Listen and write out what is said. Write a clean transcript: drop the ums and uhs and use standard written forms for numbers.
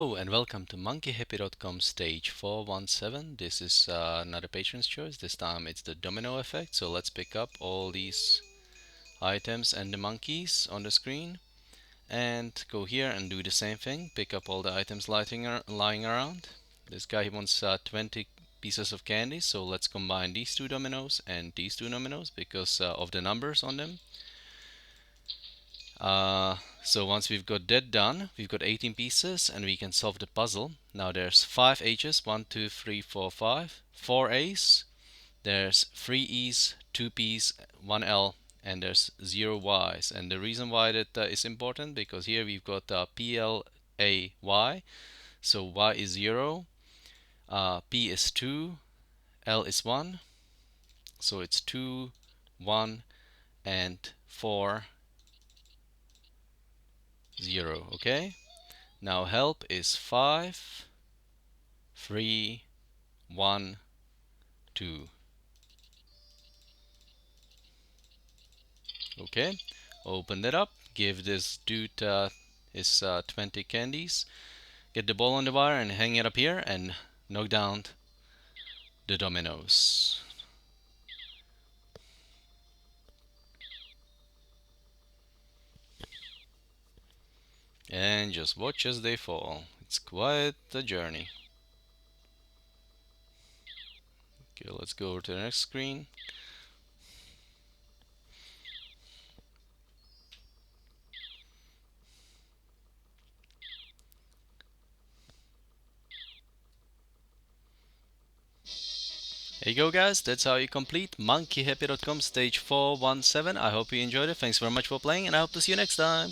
Hello and welcome to monkeyhappy.com stage 417. This is another patron's choice. This time it's the domino effect. So let's pick up all these items and the monkeys on the screen and go here and do the same thing. Pick up all the items lying around. This guy, he wants 20 pieces of candy. So let's combine these two dominoes and these two dominoes because of the numbers on them. So once we've got that done, we've got 18 pieces and we can solve the puzzle. Now there's 5 H's, 1, 2, 3, 4, 5, 4 A's, there's 3 E's, 2 P's, 1 L, and there's 0 Y's. And the reason why that is important, because here we've got P, L, A, Y. So Y is 0, P is 2, L is 1. So it's 2, 1, and 4, 0, okay? Now help is 5, 3, 1, 2. Okay, open that up, give this dude his 20 candies, get the ball on the wire and hang it up here and knock down the dominoes. And just watch as they fall. It's quite a journey. Okay, let's go over to the next screen. There you go, guys. That's how you complete monkeyhappy.com stage 417. I hope you enjoyed it. Thanks very much for playing, and I hope to see you next time.